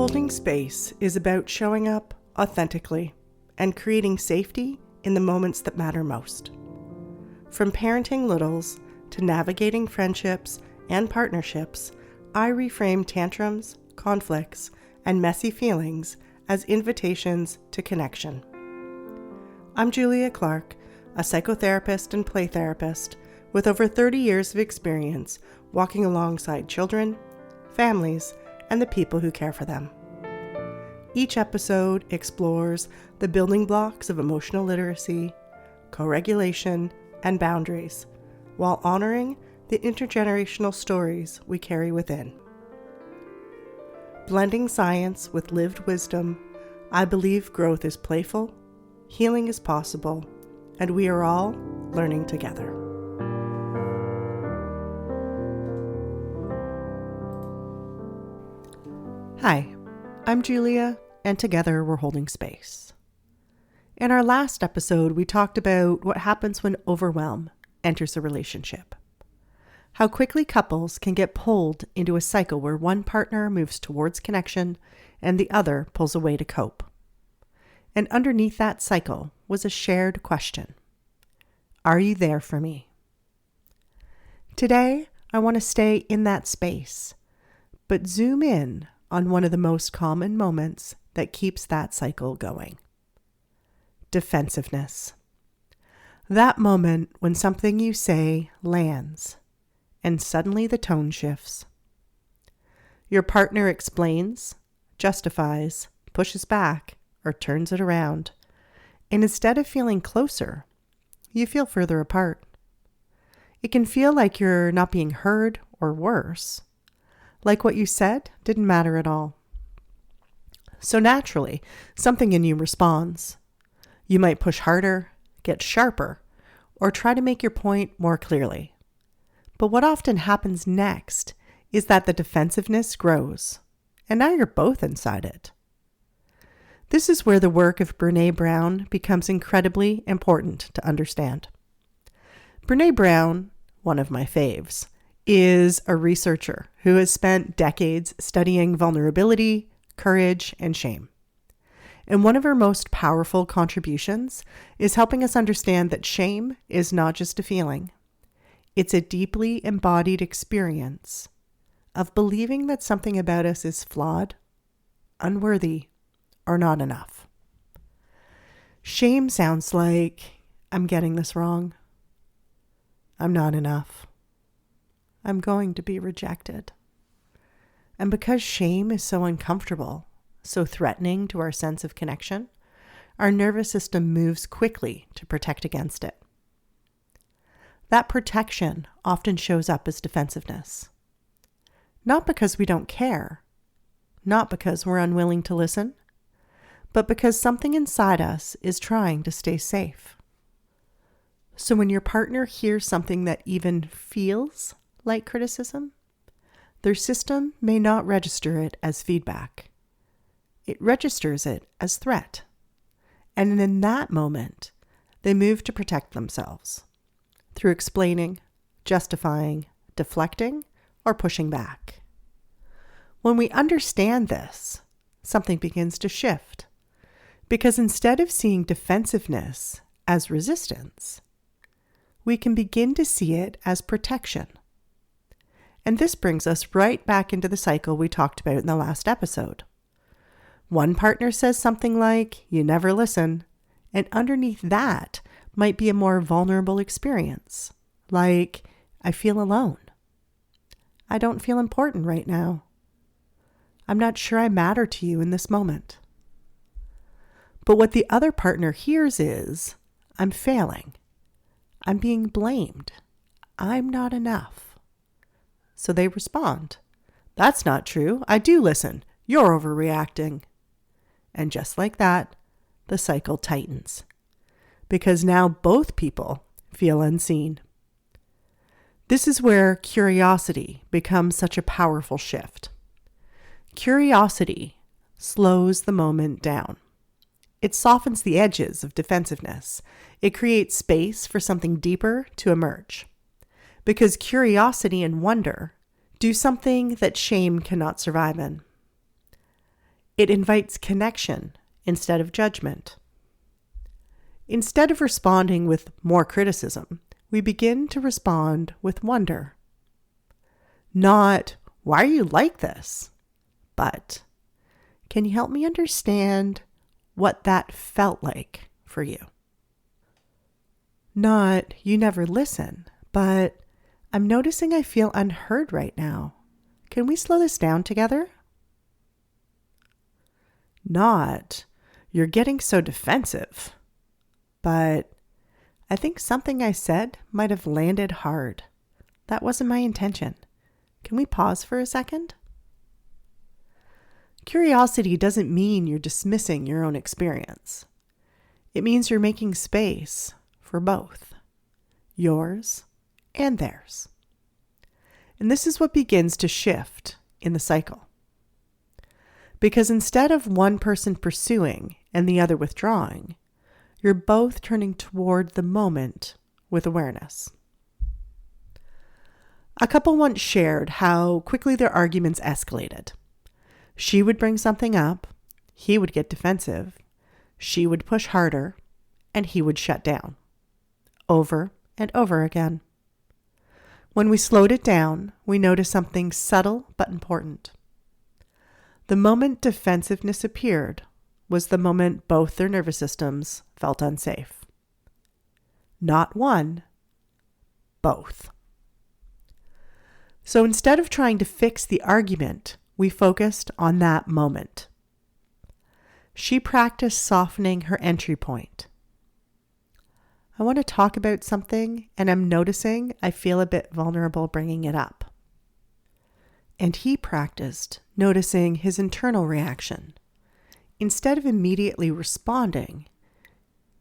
Holding space is about showing up authentically and creating safety in the moments that matter most. From parenting littles to navigating friendships and partnerships, I reframe tantrums, conflicts, and messy feelings as invitations to connection. I'm Julia Clark, a psychotherapist and play therapist with over 30 years of experience walking alongside children, families, and the people who care for them. Each episode explores the building blocks of emotional literacy, co-regulation, and boundaries, while honoring the intergenerational stories we carry within. Blending science with lived wisdom, I believe growth is playful, healing is possible, and we are all learning together. Hi, I'm Julia, and together we're holding space. In our last episode, we talked about what happens when overwhelm enters a relationship. How quickly couples can get pulled into a cycle where one partner moves towards connection and the other pulls away to cope. And underneath that cycle was a shared question. Are you there for me? Today, I want to stay in that space, but zoom in on one of the most common moments that keeps that cycle going. Defensiveness. That moment when something you say lands and suddenly the tone shifts. Your partner explains, justifies, pushes back, or turns it around. And instead of feeling closer, you feel further apart. It can feel like you're not being heard, or worse, like what you said didn't matter at all. So naturally, something in you responds. You might push harder, get sharper, or try to make your point more clearly. But what often happens next is that the defensiveness grows, and now you're both inside it. This is where the work of Brené Brown becomes incredibly important to understand. Brené Brown, one of my faves, is a researcher who has spent decades studying vulnerability, courage, and shame. And one of her most powerful contributions is helping us understand that shame is not just a feeling. It's a deeply embodied experience of believing that something about us is flawed, unworthy, or not enough. Shame sounds like, I'm getting this wrong. I'm not enough. I'm going to be rejected. And because shame is so uncomfortable, so threatening to our sense of connection, our nervous system moves quickly to protect against it. That protection often shows up as defensiveness. Not because we don't care, not because we're unwilling to listen, but because something inside us is trying to stay safe. So when your partner hears something that even feels like criticism, their system may not register it as feedback. It registers it as threat. And in that moment, they move to protect themselves through explaining, justifying, deflecting, or pushing back. When we understand this, something begins to shift. Because instead of seeing defensiveness as resistance, we can begin to see it as protection. And this brings us right back into the cycle we talked about in the last episode. One partner says something like, you never listen, and underneath that might be a more vulnerable experience, like, I feel alone. I don't feel important right now. I'm not sure I matter to you in this moment. But what the other partner hears is, I'm failing. I'm being blamed. I'm not enough. So they respond, that's not true. I do listen. You're overreacting. And just like that, the cycle tightens. Because now both people feel unseen. This is where curiosity becomes such a powerful shift. Curiosity slows the moment down. It softens the edges of defensiveness. It creates space for something deeper to emerge. Because curiosity and wonder do something that shame cannot survive in. It invites connection instead of judgment. Instead of responding with more criticism, we begin to respond with wonder. Not, why are you like this? But, can you help me understand what that felt like for you? Not, you never listen, but I'm noticing I feel unheard right now. Can we slow this down together? Not, you're getting so defensive, but I think something I said might have landed hard. That wasn't my intention. Can we pause for a second? Curiosity doesn't mean you're dismissing your own experience. It means you're making space for both, yours and theirs. And this is what begins to shift in the cycle. Because instead of one person pursuing and the other withdrawing, you're both turning toward the moment with awareness. A couple once shared how quickly their arguments escalated. She would bring something up, he would get defensive, she would push harder, and he would shut down. Over and over again. When we slowed it down, we noticed something subtle but important. The moment defensiveness appeared was the moment both their nervous systems felt unsafe. Not one, both. So instead of trying to fix the argument, we focused on that moment. She practiced softening her entry point. I want to talk about something, and I'm noticing I feel a bit vulnerable bringing it up. And he practiced noticing his internal reaction. Instead of immediately responding,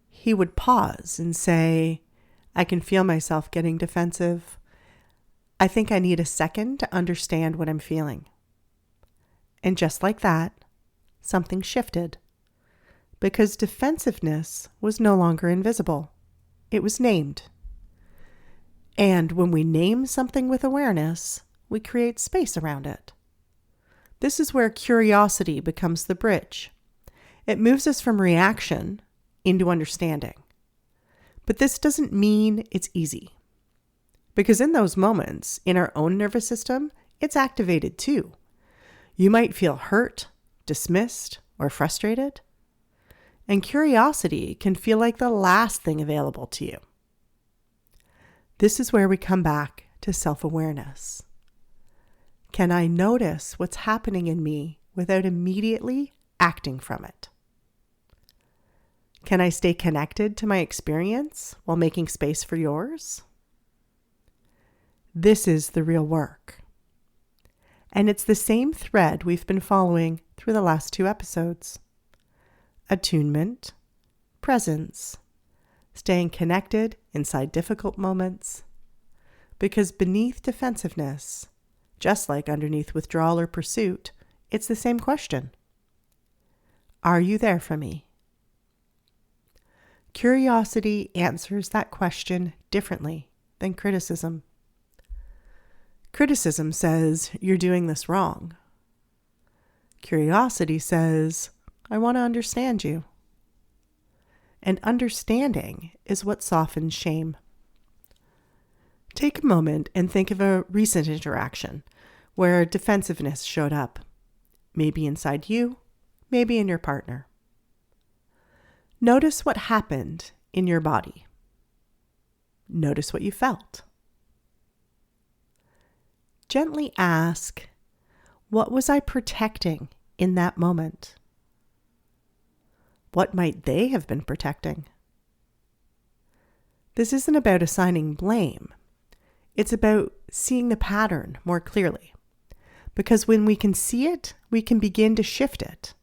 he would pause and say, I can feel myself getting defensive. I think I need a second to understand what I'm feeling. And just like that, something shifted. Because defensiveness was no longer invisible. It was named. And when we name something with awareness, we create space around it. This is where curiosity becomes the bridge. It moves us from reaction into understanding. But this doesn't mean it's easy. Because in those moments, in our own nervous system, it's activated too. You might feel hurt, dismissed, or frustrated. And curiosity can feel like the last thing available to you. This is where we come back to self-awareness. Can I notice what's happening in me without immediately acting from it? Can I stay connected to my experience while making space for yours? This is the real work. And it's the same thread we've been following through the last 2 episodes. Attunement, presence, staying connected inside difficult moments. Because beneath defensiveness, just like underneath withdrawal or pursuit, it's the same question. Are you there for me? Curiosity answers that question differently than criticism. Criticism says, you're doing this wrong. Curiosity says, I want to understand you. And understanding is what softens shame. Take a moment and think of a recent interaction where defensiveness showed up. Maybe inside you, maybe in your partner. Notice what happened in your body. Notice what you felt. Gently ask, what was I protecting in that moment? What might they have been protecting? This isn't about assigning blame. It's about seeing the pattern more clearly. Because when we can see it, we can begin to shift it.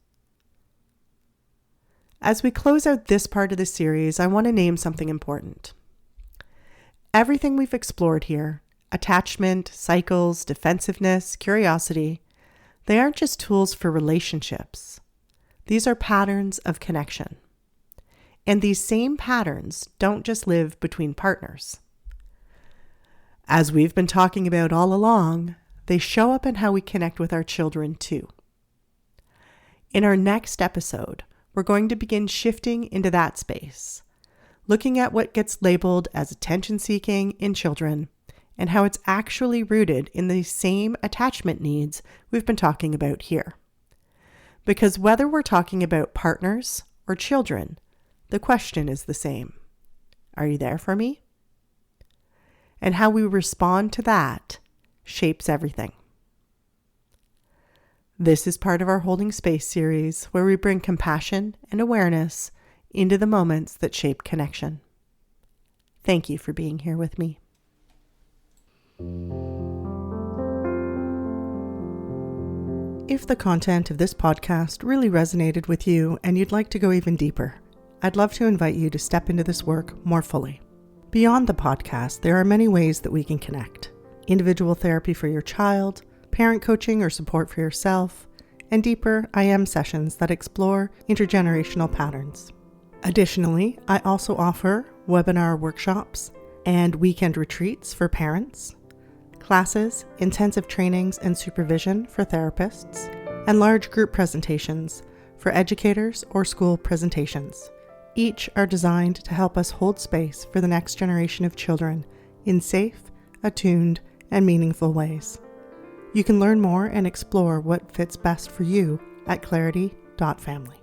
As we close out this part of the series, I want to name something important. Everything we've explored here, attachment, cycles, defensiveness, curiosity, they aren't just tools for relationships. These are patterns of connection. And these same patterns don't just live between partners. As we've been talking about all along, they show up in how we connect with our children too. In our next episode, we're going to begin shifting into that space, looking at what gets labeled as attention-seeking in children and how it's actually rooted in the same attachment needs we've been talking about here. Because whether we're talking about partners or children, the question is the same. Are you there for me? And how we respond to that shapes everything. This is part of our Holding Space series, where we bring compassion and awareness into the moments that shape connection. Thank you for being here with me. If the content of this podcast really resonated with you and you'd like to go even deeper, I'd love to invite you to step into this work more fully. Beyond the podcast, there are many ways that we can connect. Individual therapy for your child, parent coaching or support for yourself, and deeper I Am sessions that explore intergenerational patterns. Additionally, I also offer webinar workshops and weekend retreats for parents, classes, intensive trainings and supervision for therapists, and large group presentations for educators or school presentations. Each are designed to help us hold space for the next generation of children in safe, attuned, and meaningful ways. You can learn more and explore what fits best for you at clarity.family.